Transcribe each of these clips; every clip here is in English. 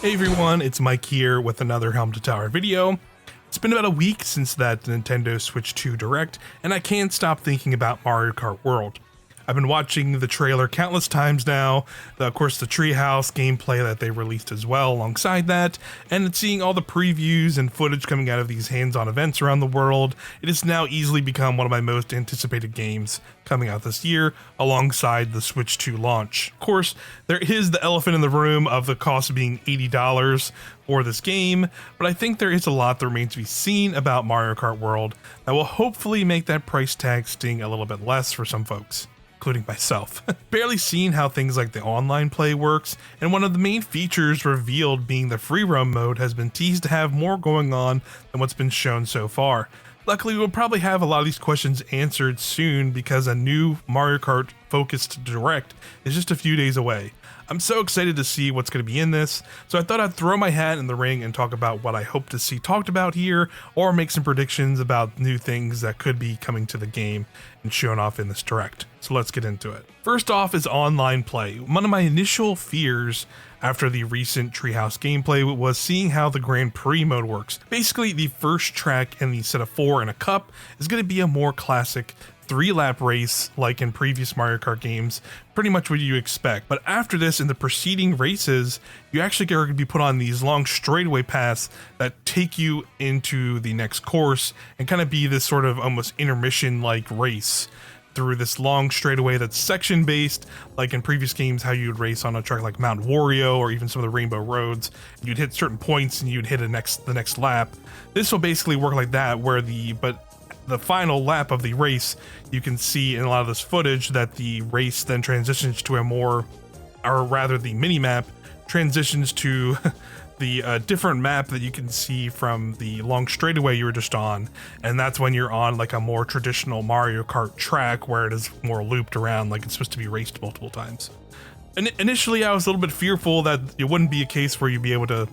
Hey everyone, it's Mike here with another Helm to Tower video. It's been about a week since that Nintendo Switch 2 Direct, and I can't stop thinking about Mario Kart World. I've been watching the trailer countless times now, of course the Treehouse gameplay that they released as well alongside that, and seeing all the previews and footage coming out of these hands-on events around the world. It has now easily become one of my most anticipated games coming out this year, alongside the Switch 2 launch. Of course, there is the elephant in the room of the cost being $80 for this game, but I think there is a lot that remains to be seen about Mario Kart World that will hopefully make that price tag sting a little bit less for some folks, including myself. Barely seen how things like the online play works, and one of the main features revealed being the free roam mode has been teased to have more going on than what's been shown so far. Luckily, we'll probably have a lot of these questions answered soon because a new Mario Kart focused Direct is just a few days away. I'm so excited to see what's going to be in this, so I thought I'd throw my hat in the ring and talk about what I hope to see talked about here, or make some predictions about new things that could be coming to the game and shown off in this Direct. So let's get into it. First off is online play. One of my initial fears after the recent Treehouse gameplay was seeing how the Grand Prix mode works. Basically, the first track in the set of 4 in a cup is going to be a more classic 3-lap race like in previous Mario Kart games, pretty much what you expect. But after this, in the preceding races, you actually are going to be put on these long straightaway paths that take you into the next course and kind of be this sort of almost intermission-like race through this long straightaway that's section based, like in previous games how you'd race on a track like Mount Wario or even some of the Rainbow Roads. You'd hit certain points and you'd hit the next lap. This will basically work like that, where the final lap of the race, you can see in a lot of this footage that the race then transitions to a more, or rather the mini map transitions to the different map that you can see from the long straightaway you were just on, and that's when you're on like a more traditional Mario Kart track where it is more looped around, like it's supposed to be raced multiple times. And initially I was a little bit fearful that it wouldn't be a case where you'd be able to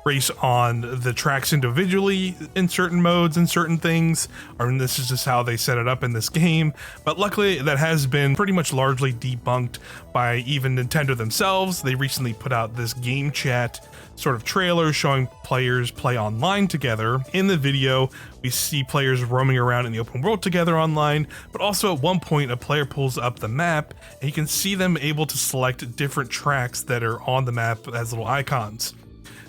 race on the tracks individually in certain modes and certain things, or this is just how they set it up in this game. But luckily that has been pretty much largely debunked by even Nintendo themselves. They recently put out this game chat sort of trailer showing players play online together. In the video, we see players roaming around in the open world together online, but also at one point a player pulls up the map and you can see them able to select different tracks that are on the map as little icons.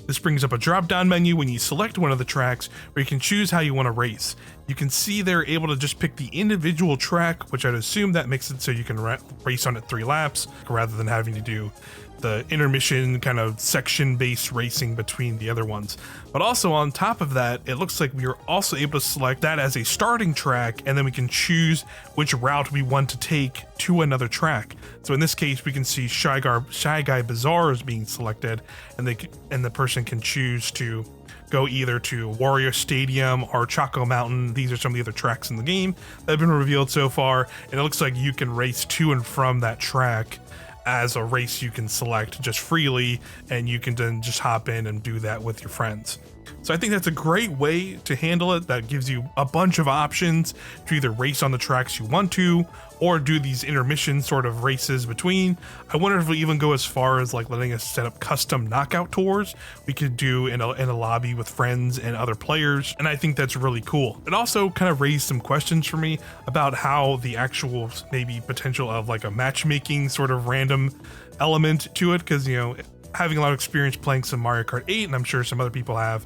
This brings up a drop-down menu when you select one of the tracks where you can choose how you want to race. You can see they're able to just pick the individual track, which I'd assume that makes it so you can race on it 3 laps rather than having to do the intermission kind of section-based racing between the other ones. But also on top of that, it looks like we are also able to select that as a starting track, and then we can choose which route we want to take to another track. So in this case, we can see Shy Guy Bazaar is being selected, and the person can choose to go either to Wario Stadium or Choco Mountain. These are some of the other tracks in the game that have been revealed so far, and it looks like you can race to and from that track as a race you can select just freely, and you can then just hop in and do that with your friends. So I think that's a great way to handle it. That gives you a bunch of options to either race on the tracks you want to, or do these intermission sort of races between. I wonder if we even go as far as like letting us set up custom knockout tours we could do in a lobby with friends and other players, and I think that's really cool. It also kind of raised some questions for me about how the actual maybe potential of like a matchmaking sort of random element to it, because you know, having a lot of experience playing some Mario Kart 8, and I'm sure some other people have,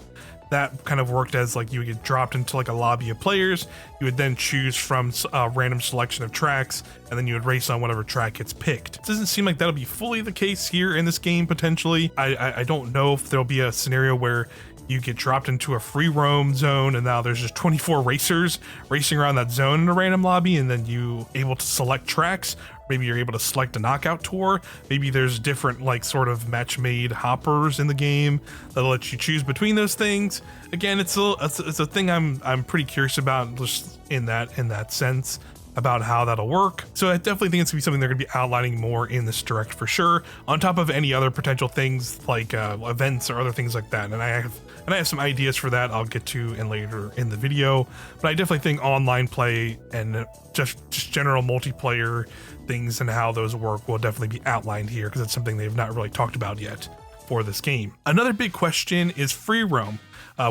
that kind of worked as like you would get dropped into like a lobby of players. You would then choose from a random selection of tracks, and then you would race on whatever track gets picked. It doesn't seem like that'll be fully the case here in this game potentially. I don't know if there'll be a scenario where you get dropped into a free roam zone and now there's just 24 racers racing around that zone in a random lobby, and then you able to select tracks. Maybe you're able to select a knockout tour. Maybe there's different like sort of match-made hoppers in the game that'll let you choose between those things. Again, it's a thing I'm pretty curious about, just in that sense, about how that'll work. So I definitely think it's gonna be something they're gonna be outlining more in this Direct for sure, on top of any other potential things like events or other things like that. And I have some ideas for that I'll get to later in the video, but I definitely think online play and just general multiplayer things and how those work will definitely be outlined here, because it's something they've not really talked about yet. for this game. Another big question is free roam.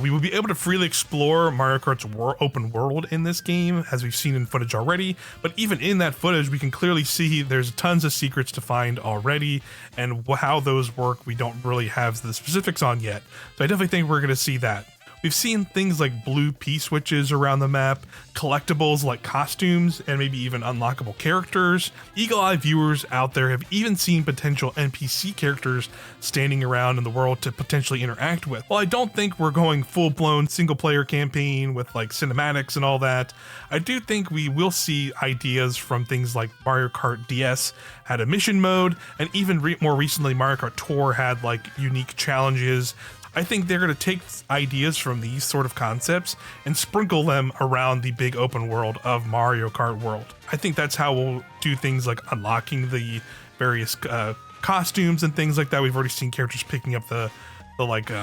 We will be able to freely explore Mario Kart's open world in this game, as we've seen in footage already, but even in that footage, we can clearly see there's tons of secrets to find already, and how those work, we don't really have the specifics on yet. So I definitely think we're going to see that. We've seen things like blue P-switches around the map, collectibles like costumes, and maybe even unlockable characters. Eagle-eyed viewers out there have even seen potential NPC characters standing around in the world to potentially interact with. While I don't think we're going full-blown single-player campaign with like cinematics and all that, I do think we will see ideas from things like Mario Kart DS had a mission mode, and even more recently Mario Kart Tour had like unique challenges. I think they're going to take ideas from these sort of concepts and sprinkle them around the big open world of Mario Kart World. I think that's how we'll do things like unlocking the various costumes and things like that. We've already seen characters picking up the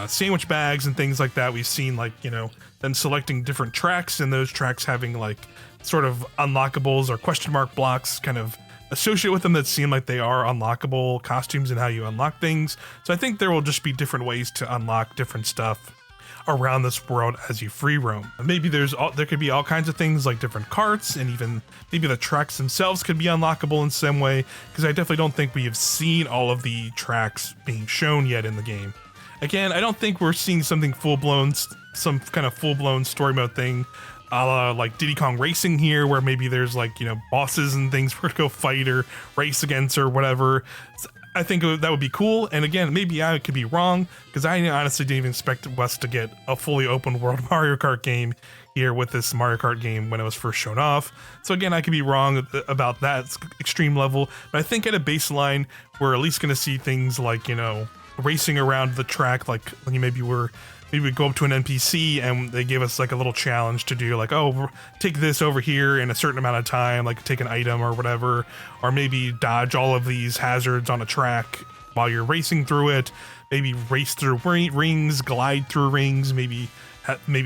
sandwich bags and things like that. We've seen them selecting different tracks, and those tracks having like sort of unlockables or question mark blocks kind of associate with them that seem like they are unlockable costumes and how you unlock things. So I think there will just be different ways to unlock different stuff around this world as you free roam. Maybe there could be all kinds of things like different carts, and even maybe the tracks themselves could be unlockable in some way, because I definitely don't think we have seen all of the tracks being shown yet in the game. Again, I don't think we're seeing something some kind of full-blown story mode thing, a la like Diddy Kong Racing here, where maybe there's bosses and things for to go fight or race against or whatever. I think that would be cool. And again, maybe I could be wrong, because I honestly didn't even expect us to get a fully open world Mario Kart game here with this Mario Kart game when it was first shown off. So again, I could be wrong about that extreme level, but I think at a baseline, we're at least going to see things like, racing around the track, like maybe we go up to an NPC and they give us like a little challenge to do, like, oh, take this over here in a certain amount of time, like take an item or whatever, or maybe dodge all of these hazards on a track while you're racing through it, maybe race through rings, glide through rings, maybe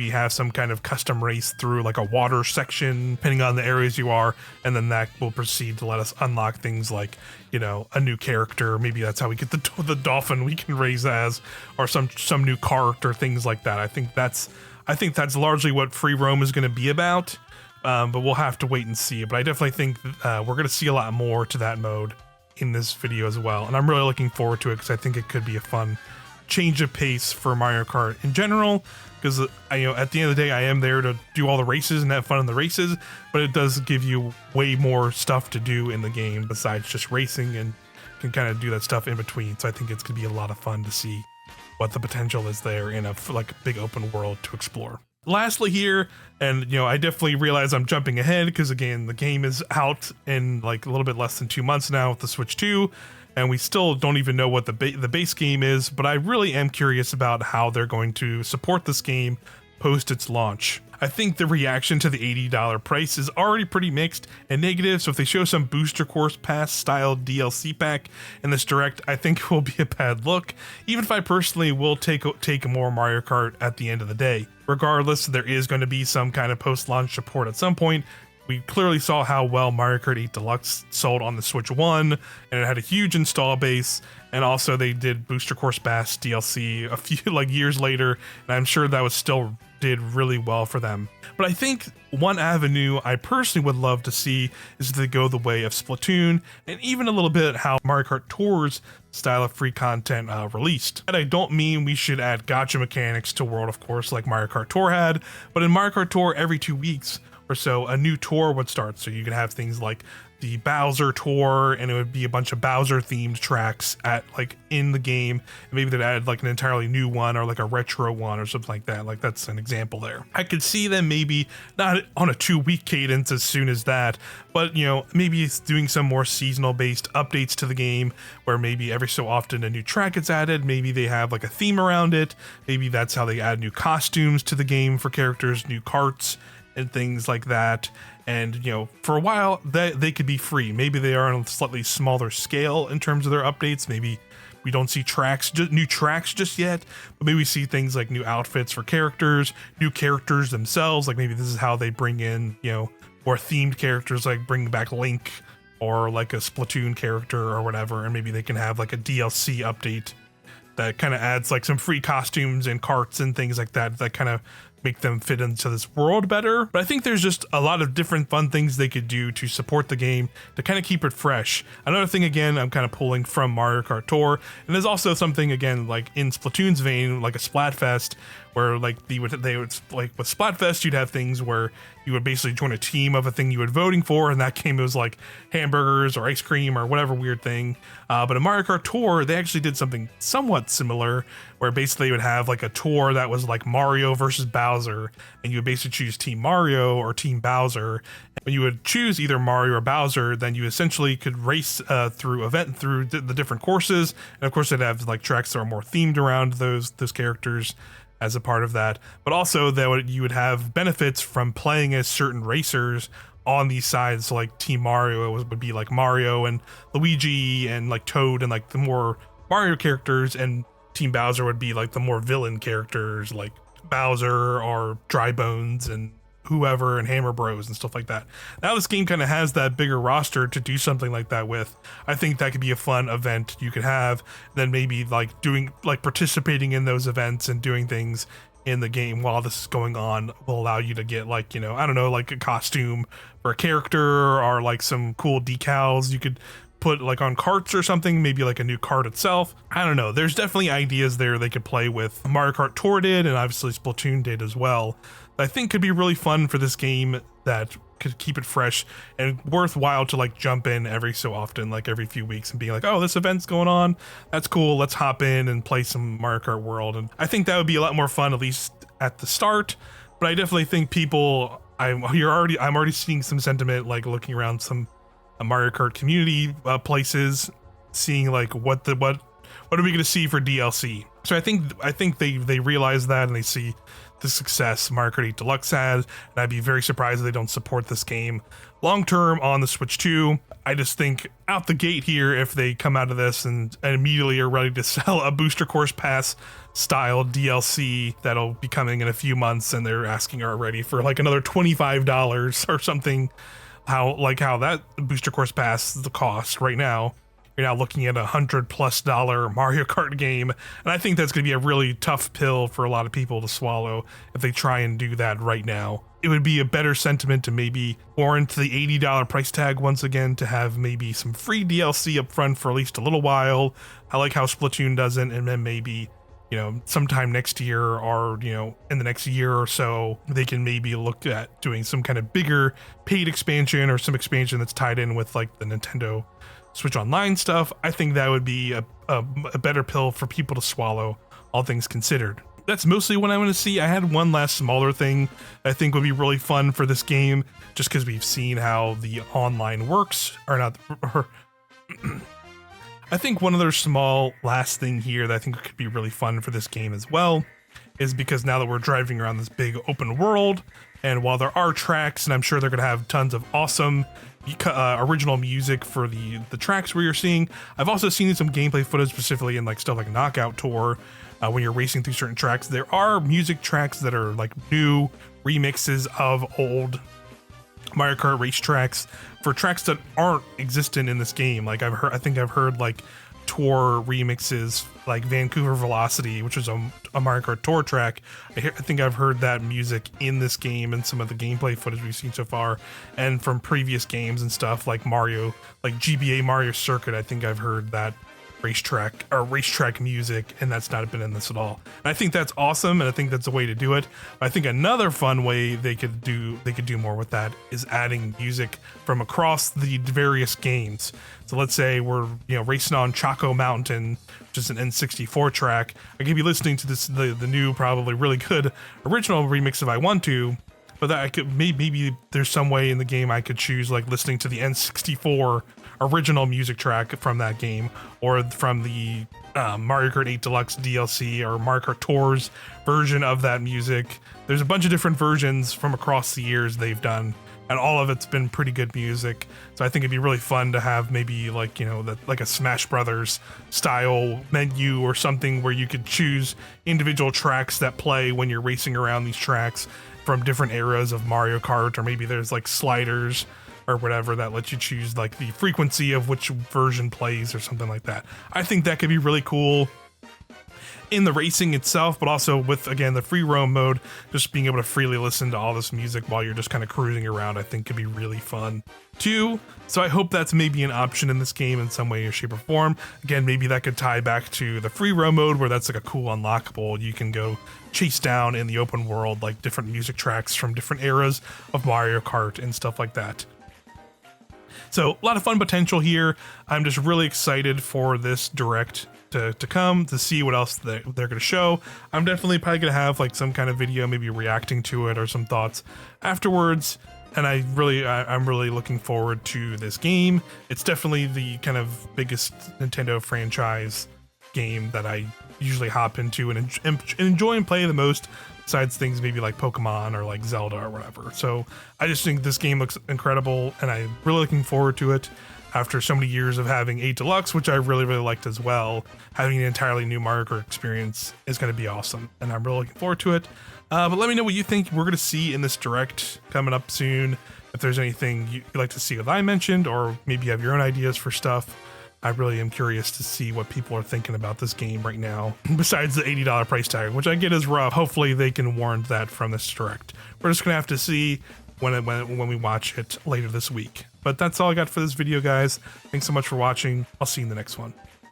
have some kind of custom race through like a water section, depending on the areas you are, and then that will proceed to let us unlock things like, a new character. Maybe that's how we get the dolphin we can race as, or some new cart or things like that. I think that's largely what free roam is going to be about, but we'll have to wait and see. But I definitely think we're going to see a lot more to that mode in this video as well, and I'm really looking forward to it, because I think it could be a fun change of pace for Mario Kart in general, because at the end of the day, I am there to do all the races and have fun in the races, but it does give you way more stuff to do in the game besides just racing, and can kind of do that stuff in between. So I think it's gonna be a lot of fun to see what the potential is there in a big open world to explore. Lastly here, and I definitely realize I'm jumping ahead, because again, the game is out in like a little bit less than 2 months now with the Switch 2, and we still don't even know what the base game is, but I really am curious about how they're going to support this game post its launch. I think the reaction to the $80 price is already pretty mixed and negative, so if they show some Booster Course Pass style DLC pack in this direct, I think it will be a bad look, even if I personally will take more Mario Kart at the end of the day. Regardless, there is going to be some kind of post-launch support at some point. We clearly saw how well Mario Kart 8 Deluxe sold on the Switch 1, and it had a huge install base, and also they did Booster Course Pass DLC a few years later, and I'm sure that was still did really well for them. But I think one avenue I personally would love to see is to go the way of Splatoon, and even a little bit how Mario Kart Tour's style of free content released. And I don't mean we should add gacha mechanics to World, of course, like Mario Kart Tour had, but in Mario Kart Tour, every 2 weeks or so, a new tour would start. So you could have things like the Bowser tour, and it would be a bunch of Bowser themed tracks in the game, and maybe they'd add an entirely new one, or like a retro one or something like that. That's an example there. I could see them maybe not on a 2-week cadence as soon as that, but maybe it's doing some more seasonal based updates to the game, where maybe every so often a new track gets added, maybe they have a theme around it, maybe that's how they add new costumes to the game for characters, new carts and things like that. And for a while they could be free. Maybe they are on a slightly smaller scale in terms of their updates. Maybe we don't see new tracks just yet, but maybe we see things like new outfits for characters, new characters themselves. Maybe this is how they bring in more themed characters, like bring back Link or like a Splatoon character or whatever, and maybe they can have a DLC update that kind of adds like some free costumes and carts and things like that that kind of make them fit into this world better. But I think there's just a lot of different fun things they could do to support the game to kind of keep it fresh. Another thing, again, I'm kind of pulling from Mario Kart Tour, and there's also something, again, like in Splatoon's vein, like a Splatfest, where like they would like with Splatfest, you'd have things where you would basically join a team of a thing you were voting for. In that game, it was like hamburgers or ice cream or whatever weird thing. But in Mario Kart Tour, they actually did something somewhat similar, where basically you would have like a tour that was like Mario versus Bowser, and you would basically choose Team Mario or Team Bowser. When you would choose either Mario or Bowser, then you essentially could race through the different courses, and of course they'd have like tracks that are more themed around those characters as a part of that. But also that you would have benefits from playing as certain racers on these sides. So like Team Mario would be like Mario and Luigi and like Toad and like the more Mario characters, and Team Bowser would be like the more villain characters like Bowser or Dry Bones and whoever and Hammer Bros and stuff like that. Now this game kind of has that bigger roster to do something like that with. I think that could be a fun event you could have. Then maybe like participating in those events and doing things in the game while this is going on will allow you to get like, you know, I don't know, like a costume for a character or like some cool decals you could put like on carts or something, maybe like a new cart itself. I don't know. There's definitely ideas there they could play with. Mario Kart Tour did, and obviously Splatoon did as well. I think could be really fun for this game that could keep it fresh and worthwhile to like jump in every so often, like every few weeks, and be like, oh, this event's going on. That's cool. Let's hop in and play some Mario Kart World. And I think that would be a lot more fun, at least at the start. But I definitely think people, I'm already seeing some sentiment, like looking around some Mario Kart community places, seeing like what are we going to see for DLC. So I think they realize that, and they see the success Mario Kart 8 Deluxe has, and I'd be very surprised if they don't support this game long term on the Switch 2. I just think out the gate here, if they come out of this and immediately are ready to sell a Booster Course Pass style DLC that'll be coming in a few months, and they're asking already for like another $25 or something, how that Booster Course Pass, the cost right now, you're now looking at $100+ Mario Kart game. And I think that's going to be a really tough pill for a lot of people to swallow if they try and do that right now. It would be a better sentiment to maybe warrant the $80 price tag once again, to have maybe some free DLC up front for at least a little while. I like how Splatoon does it, and then maybe, you know, sometime next year, or, you know, in the next year or so, they can maybe look at doing some kind of bigger paid expansion, or some expansion that's tied in with like the Nintendo Switch Online stuff. I think that would be a better pill for people to swallow, all things considered. That's mostly what I want to see. I had one last smaller thing I think would be really fun for this game, just because we've seen how the online works, or not. I think one other small last thing here that I think could be really fun for this game as well is because now that we're driving around this big open world, and while there are tracks, and I'm sure they're going to have tons of awesome original music for the tracks where you're seeing, I've also seen some gameplay footage specifically in like stuff like Knockout Tour, when you're racing through certain tracks. There are music tracks that are like new remixes of old Mario Kart race tracks for tracks that aren't existent in this game. Like I think I've heard like Tour remixes, like Vancouver Velocity, which is a Mario Kart Tour track. I think I've heard that music in this game and some of the gameplay footage we've seen so far, and from previous games and stuff like Mario, like GBA Mario Circuit. I think I've heard that racetrack music, and that's not been in this at all. And I think that's awesome, and I think that's a way to do it. But I think another fun way they could do more with that is adding music from across the various games. So let's say we're, you know, racing on Choco Mountain, which is an N64 track. I could be listening to the new, probably really good original remix if I want to, but that I could maybe there's some way in the game I could choose like listening to the N64 original music track from that game, or from the Mario Kart 8 Deluxe DLC, or Mario Kart Tours version of that music. There's a bunch of different versions from across the years they've done, and all of it's been pretty good music. So I think it'd be really fun to have maybe like, you know, like a Smash Brothers style menu or something where you could choose individual tracks that play when you're racing around these tracks from different eras of Mario Kart, or maybe there's like sliders or whatever that lets you choose like the frequency of which version plays or something like that. I think that could be really cool. in the racing itself, but also with, again, the free roam mode, just being able to freely listen to all this music while you're just kind of cruising around, I think could be really fun too. So I hope that's maybe an option in this game in some way or shape or form. Again, maybe that could tie back to the free roam mode, where that's like a cool unlockable. You can go chase down in the open world like different music tracks from different eras of Mario Kart and stuff like that. So a lot of fun potential here. I'm just really excited for this direct to come, to see what else they're going to show. I'm definitely probably going to have like some kind of video, maybe reacting to it or some thoughts afterwards. And I'm really looking forward to this game. It's definitely the kind of biggest Nintendo franchise game that I usually hop into and enjoy and play the most, besides things maybe like Pokemon or like Zelda or whatever. So I just think this game looks incredible, and I'm really looking forward to it. After so many years of having 8 Deluxe, which I really liked as well, having an entirely new Mario Kart experience is going to be awesome, and I'm really looking forward to it. But let me know what you think we're going to see in this direct coming up soon. If there's anything you'd like to see that I mentioned, or maybe you have your own ideas for stuff. I really am curious to see what people are thinking about this game right now, besides the $80 price tag, which I get is rough. Hopefully they can warrant that from this direct. We're just going to have to see when we watch it later this week. But that's all I got for this video, guys. Thanks so much for watching. I'll see you in the next one.